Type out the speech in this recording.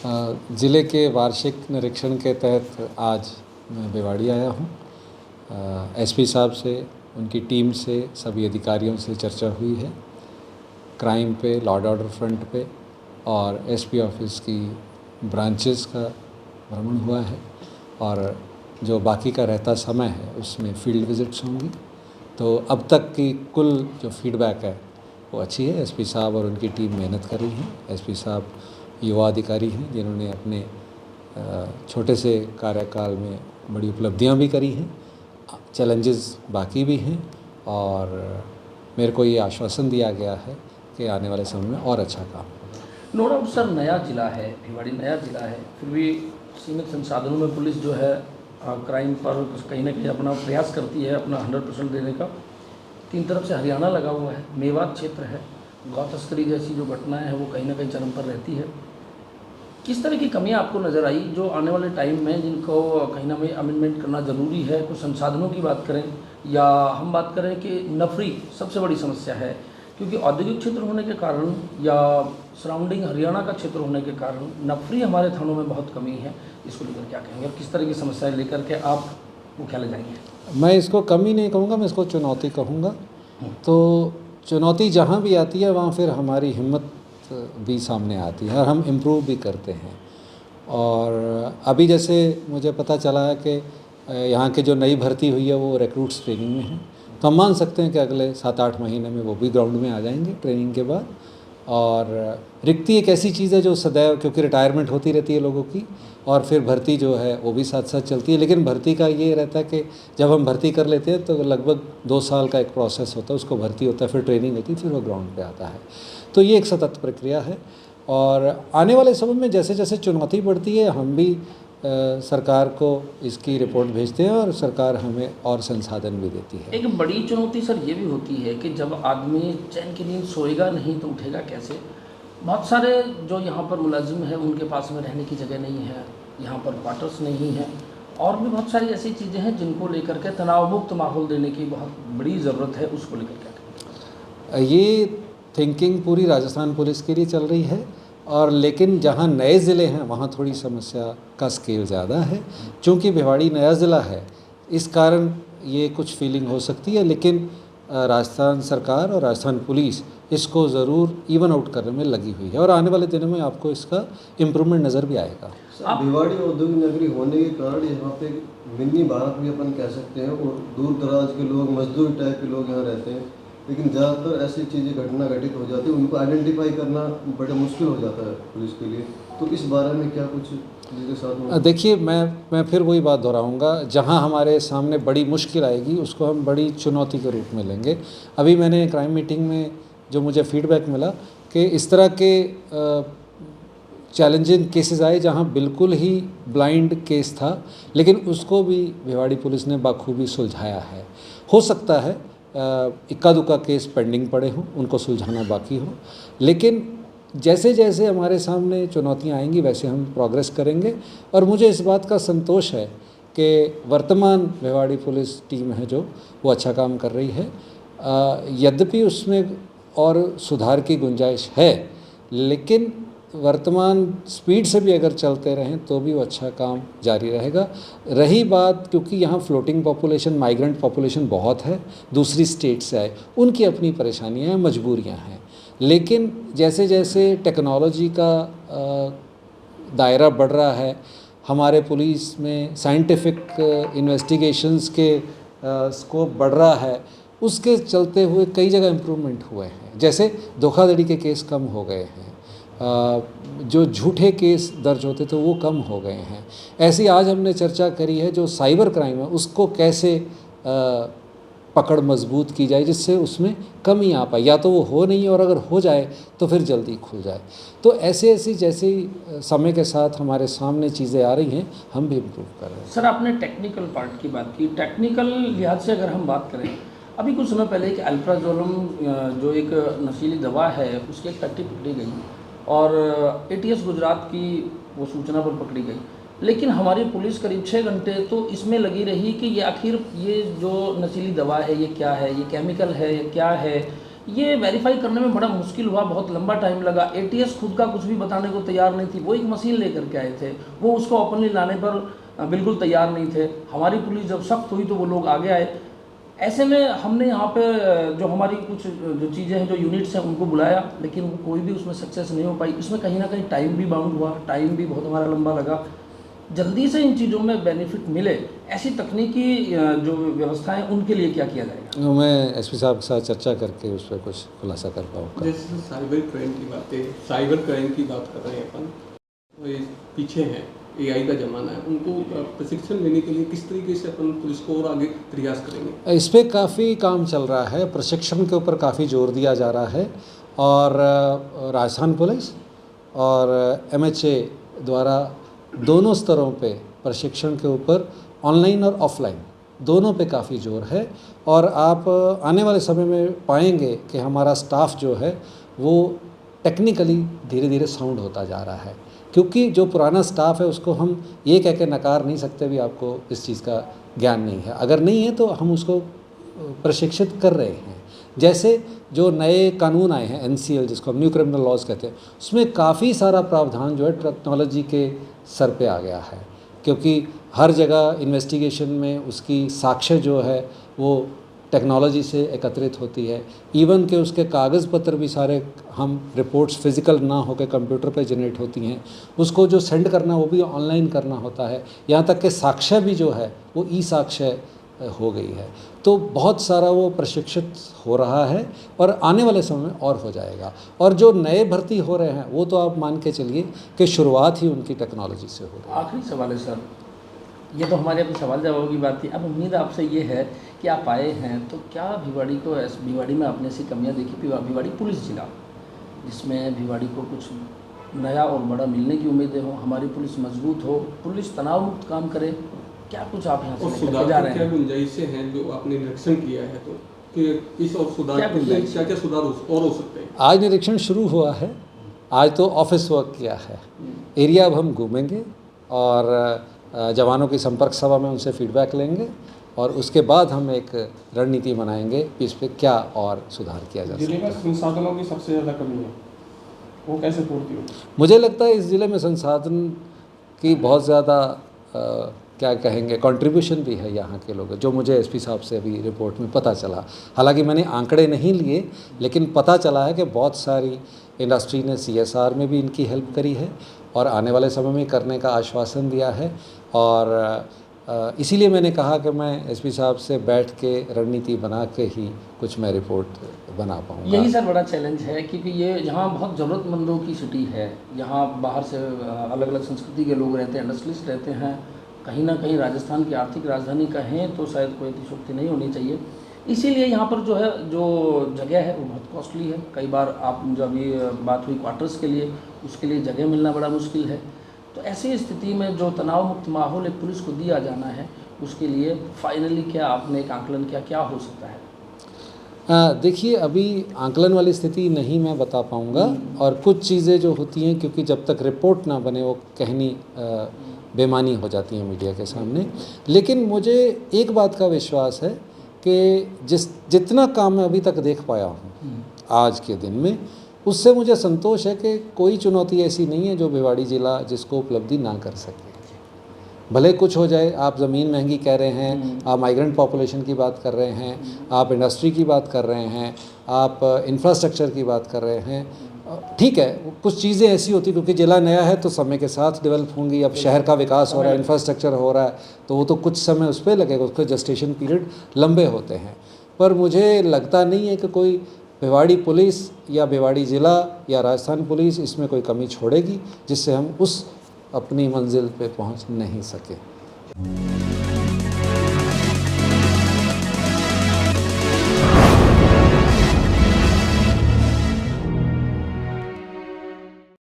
ज़िले के वार्षिक निरीक्षण के तहत आज मैं भिवाड़ी आया हूँ। एसपी साहब से, उनकी टीम से, सभी अधिकारियों से चर्चा हुई है क्राइम पे, लॉ एंड ऑर्डर फ्रंट पे, और एसपी ऑफिस की ब्रांचेस का भ्रमण हुआ है, और जो बाकी का रहता समय है उसमें फील्ड विजिट्स होंगी। तो अब तक की कुल जो फीडबैक है वो अच्छी है। एसपी साहब और उनकी टीम मेहनत कर रही हैं। एसपी साहब युवा अधिकारी हैं जिन्होंने अपने छोटे से कार्यकाल में बड़ी उपलब्धियां भी करी हैं। चैलेंजेस बाकी भी हैं, और मेरे को ये आश्वासन दिया गया है कि आने वाले समय में और अच्छा काम होगा। नो डाउट सर, नया ज़िला है, भिवाड़ी नया ज़िला है, फिर भी सीमित संसाधनों में पुलिस जो है क्राइम पर कहीं ना कहीं अपना प्रयास करती है, अपना 100% देने का। तीन तरफ से हरियाणा लगा हुआ है, मेवात क्षेत्र है, गौ तस्करी जैसी जो घटनाएं हैं वो कहीं ना कहीं चरम पर रहती है। किस तरह की कमियां आपको नज़र आई जो आने वाले टाइम में जिनको कहीं ना कहीं अमेंडमेंट करना ज़रूरी है? कुछ संसाधनों की बात करें या हम बात करें कि नफरी सबसे बड़ी समस्या है, क्योंकि औद्योगिक क्षेत्र होने के कारण या सराउंडिंग हरियाणा का क्षेत्र होने के कारण नफरी हमारे थानों में बहुत कमी है। इसको लेकर क्या कहेंगे और किस तरह की समस्याएं लेकर के आप मुख्यालय जाएंगे? मैं इसको कमी नहीं कहूँगा, मैं इसको चुनौती कहूँगा। तो चुनौती जहाँ भी आती है वहाँ फिर हमारी हिम्मत भी सामने आती है और हम इम्प्रूव भी करते हैं। और अभी जैसे मुझे पता चला है कि यहाँ की जो नई भर्ती हुई है वो रिक्रूट्स ट्रेनिंग में है, तो हम मान सकते हैं कि अगले 7-8 महीने में वो भी ग्राउंड में आ जाएंगे ट्रेनिंग के बाद। और रिक्ति एक ऐसी चीज़ है जो सदैव, क्योंकि रिटायरमेंट होती रहती है लोगों की, और फिर भर्ती जो है वो भी साथ साथ चलती है। लेकिन भर्ती का ये रहता है कि जब हम भर्ती कर लेते हैं तो लगभग 2 साल का एक प्रोसेस होता है, उसको भर्ती होता है, फिर ट्रेनिंग होती है, फिर वो ग्राउंड पे आता है। तो ये एक सतत प्रक्रिया है, और आने वाले समय में जैसे जैसे चुनौती बढ़ती है हम भी सरकार को इसकी रिपोर्ट भेजते हैं और सरकार हमें और संसाधन भी देती है। एक बड़ी चुनौती सर ये भी होती है कि जब आदमी चैन की नींद सोएगा नहीं तो उठेगा कैसे? बहुत सारे जो यहाँ पर मुलाजिम हैं उनके पास में रहने की जगह नहीं है, यहाँ पर क्वार्टर्स नहीं है, और भी बहुत सारी ऐसी चीज़ें हैं जिनको लेकर के तनाव मुक्त माहौल देने की बहुत बड़ी ज़रूरत है। उसको लेकर क्या करें? ये थिंकिंग पूरी राजस्थान पुलिस के लिए चल रही है, और लेकिन जहाँ नए ज़िले हैं वहाँ थोड़ी समस्या का स्केल ज़्यादा है। चूँकि भिवाड़ी नया ज़िला है इस कारण ये कुछ फीलिंग हो सकती है, लेकिन राजस्थान सरकार और राजस्थान पुलिस इसको ज़रूर इवन आउट करने में लगी हुई है, और आने वाले दिनों में आपको इसका इम्प्रूवमेंट नज़र भी आएगा। भिवाड़ी औद्योगिक नगरी होने के कारण यहाँ पे मिनी भारत भी अपन कह सकते हैं, और दूर दराज के लोग, मजदूर टाइप के लोग यहाँ रहते हैं, लेकिन ज़्यादातर ऐसी चीज़ें घटना घटित हो जाती है, उनको आइडेंटिफाई करना बड़ा मुश्किल हो जाता है पुलिस के लिए। तो इस बारे में क्या कुछ जिसके साथ? देखिए, मैं फिर वही बात दोहराऊंगा, जहां हमारे सामने बड़ी मुश्किल आएगी उसको हम बड़ी चुनौती के रूप में लेंगे। अभी मैंने क्राइम मीटिंग में जो मुझे फीडबैक मिला कि इस तरह के चैलेंजिंग केसेस आए जहां बिल्कुल ही ब्लाइंड केस था, लेकिन उसको भी भिवाड़ी पुलिस ने बाखूबी सुलझाया है। हो सकता है इक्का दुक्का केस पेंडिंग पड़े हों, उनको सुलझाना बाकी हो, लेकिन जैसे जैसे हमारे सामने चुनौतियां आएंगी वैसे हम प्रोग्रेस करेंगे। और मुझे इस बात का संतोष है कि वर्तमान भिवाड़ी पुलिस टीम है जो वो अच्छा काम कर रही है। यद्यपि उसमें और सुधार की गुंजाइश है, लेकिन वर्तमान स्पीड से भी अगर चलते रहें तो भी वो अच्छा काम जारी रहेगा। रही बात, क्योंकि यहाँ फ्लोटिंग पॉपुलेशन, माइग्रेंट पॉपुलेशन बहुत है, दूसरी स्टेट से आए, उनकी अपनी परेशानियाँ हैं, मजबूरियाँ हैं, लेकिन जैसे जैसे टेक्नोलॉजी का दायरा बढ़ रहा है, हमारे पुलिस में साइंटिफिक इन्वेस्टिगेशंस के स्कोप बढ़ रहा है, उसके चलते हुए कई जगह इम्प्रूवमेंट हुए हैं। जैसे धोखाधड़ी के केस कम हो गए हैं, जो झूठे केस दर्ज होते थे वो कम हो गए हैं। ऐसी आज हमने चर्चा करी है जो साइबर क्राइम है उसको कैसे पकड़ मजबूत की जाए जिससे उसमें कमी आ पाए, या तो वो हो नहीं और अगर हो जाए तो फिर जल्दी खुल जाए। तो ऐसी जैसे समय के साथ हमारे सामने चीज़ें आ रही हैं हम भी इम्प्रूव कर रहे हैं। सर, आपने टेक्निकल पार्ट की बात की। टेक्निकल लिहाज से अगर हम बात करें, अभी कुछ समय पहले एक अल्प्राजोलम जो एक नशीली दवा है उसकी एक फैक्ट्री पकड़ी गई और ATS गुजरात की वो सूचना पर पकड़ी गई, लेकिन हमारी पुलिस करीब 6 घंटे तो इसमें लगी रही कि ये आखिर ये जो नशीली दवा है ये क्या है, ये केमिकल है, ये क्या है, ये वेरीफाई करने में बड़ा मुश्किल हुआ, बहुत लंबा टाइम लगा। एटीएस खुद का कुछ भी बताने को तैयार नहीं थी। वो एक मशीन लेकर के आए थे, वो उसको ओपनली लाने पर बिल्कुल तैयार नहीं थे। हमारी पुलिस जब सख्त हुई तो वो लोग आगे आए। ऐसे में हमने यहाँ पे जो हमारी कुछ जो चीज़ें हैं, जो यूनिट्स हैं, उनको बुलाया, लेकिन कोई भी उसमें सक्सेस नहीं हो पाई। उसमें कहीं ना कहीं टाइम भी बाउंड हुआ, टाइम भी बहुत हमारा लंबा लगा। जल्दी से इन चीज़ों में बेनिफिट मिले, ऐसी तकनीकी जो व्यवस्थाएं, उनके लिए क्या किया जाएगा? मैं एसपी साहब के साथ चर्चा करके उस पर कुछ खुलासा कर पाऊँगा। जैसे साइबर क्राइम की बातें, साइबर क्राइम की बात कर रहे हैं अपन, और ये पीछे हैं, एआई का ज़माना है, उनको प्रशिक्षण लेने के लिए किस तरीके से अपन पुलिस को और आगे प्रयास करेंगे? इस पर काफ़ी काम चल रहा है, प्रशिक्षण के ऊपर काफ़ी जोर दिया जा रहा है, और राजस्थान पुलिस और एमएचए द्वारा दोनों स्तरों पे प्रशिक्षण के ऊपर ऑनलाइन और ऑफलाइन दोनों पे काफ़ी जोर है। और आप आने वाले समय में पाएंगे कि हमारा स्टाफ जो है वो टेक्निकली धीरे धीरे साउंड होता जा रहा है, क्योंकि जो पुराना स्टाफ है उसको हम ये कह के नकार नहीं सकते भी आपको इस चीज़ का ज्ञान नहीं है। अगर नहीं है तो हम उसको प्रशिक्षित कर रहे हैं। जैसे जो नए कानून आए हैं एनसीएल, जिसको हम न्यू क्रिमिनल लॉज कहते हैं, उसमें काफ़ी सारा प्रावधान जो है टेक्नोलॉजी के सर पे आ गया है, क्योंकि हर जगह इन्वेस्टिगेशन में उसकी साक्ष्य जो है वो टेक्नोलॉजी से एकत्रित होती है। इवन के उसके कागज़ पत्र भी सारे हम रिपोर्ट्स फिज़िकल ना होकर कंप्यूटर पे जनरेट होती हैं, उसको जो सेंड करना वो भी ऑनलाइन करना होता है। यहाँ तक कि साक्ष्य भी जो है वो ई साक्ष्य हो गई है। तो बहुत सारा वो प्रशिक्षित हो रहा है और आने वाले समय में और हो जाएगा। और जो नए भर्ती हो रहे हैं वो तो आप मान के चलिए कि शुरुआत ही उनकी टेक्नोलॉजी से हो रही है। आखिरी सवाल है सर, ये तो हमारे अपने सवाल जवाब की बात थी। अब उम्मीद आपसे ये है कि आप आए हैं तो क्या भिवाड़ी को, भिवाड़ी में आपने ऐसी कमियां देखी? भिवाड़ी पुलिस जिला जिसमें भिवाड़ी को कुछ नया और बड़ा मिलने की उम्मीदें हो, हमारी पुलिस मजबूत हो, पुलिस तनाव मुक्त काम करे, क्या कुछ आप यहाँ और से सुधार जा रहे क्या हैं? गुंजाइशें हैं जो आपने निरीक्षण किया है, तो कि इस और सुधार क्या गुंजाइश? क्या क्या सुधार और हो सकते हैं? आज निरीक्षण शुरू हुआ है, आज तो ऑफिस वर्क किया है। एरिया अब हम घूमेंगे और जवानों की संपर्क सभा में उनसे फीडबैक लेंगे और उसके बाद हम एक रणनीति बनाएंगे कि इस पर क्या और सुधार किया जा सकता जिले में है। संसाधनों की सबसे ज़्यादा कमी है, वो कैसे पूर्ति होगी? मुझे लगता है इस ज़िले में संसाधन की बहुत ज़्यादा क्या कहेंगे कंट्रीब्यूशन भी है यहाँ के लोग, जो मुझे एसपी साहब से अभी रिपोर्ट में पता चला। हालांकि मैंने आंकड़े नहीं लिए, लेकिन पता चला है कि बहुत सारी इंडस्ट्री ने सीएसआर में भी इनकी हेल्प करी है और आने वाले समय में करने का आश्वासन दिया है। और इसीलिए मैंने कहा कि मैं एसपी साहब से बैठ के रणनीति बना के ही कुछ मैं रिपोर्ट बना पाऊँगा। यही सर बड़ा चैलेंज है, क्योंकि ये यहाँ बहुत ज़रूरतमंदों की सिटी है। यहाँ बाहर से अलग अलग संस्कृति के लोग रहते हैं, इंडस्ट्रियलिस्ट रहते हैं। कहीं ना कहीं राजस्थान की आर्थिक राजधानी कहें तो शायद कोई अतिशोक्ति नहीं होनी चाहिए। इसीलिए यहाँ पर जो है, जो जगह है वो बहुत कॉस्टली है। कई बार आप जो अभी बात हुई क्वार्टर्स के लिए, उसके लिए जगह मिलना बड़ा मुश्किल है। तो ऐसी स्थिति में जो तनाव मुक्त माहौल एक पुलिस को दिया जाना है, उसके लिए फाइनली क्या आपने एक आंकलन किया, क्या हो सकता है? देखिए, अभी आंकलन वाली स्थिति नहीं मैं बता पाऊँगा, और कुछ चीज़ें जो होती हैं क्योंकि जब तक रिपोर्ट ना बने वो कहनी बेमानी हो जाती है मीडिया के सामने। लेकिन मुझे एक बात का विश्वास है कि जितना काम मैं अभी तक देख पाया हूँ आज के दिन में, उससे मुझे संतोष है कि कोई चुनौती ऐसी नहीं है जो भिवाड़ी ज़िला जिसको उपलब्धि ना कर सके। भले कुछ हो जाए, आप ज़मीन महंगी कह रहे हैं, आप माइग्रेंट पॉपुलेशन की बात कर रहे हैं, आप इंडस्ट्री की बात कर रहे हैं, आप इंफ्रास्ट्रक्चर की बात कर रहे हैं, ठीक है। कुछ चीज़ें ऐसी होती, क्योंकि ज़िला नया है तो समय के साथ डेवलप होंगी। अब शहर का विकास हो रहा है, इंफ्रास्ट्रक्चर हो रहा है, तो वो तो कुछ समय उस पर लगेगा, उसके जस्टेशन पीरियड लंबे होते हैं। पर मुझे लगता नहीं है कि कोई भिवाड़ी पुलिस या भिवाड़ी ज़िला या राजस्थान पुलिस इसमें कोई कमी छोड़ेगी जिससे हम उस अपनी मंजिल पे पहुंच नहीं सके।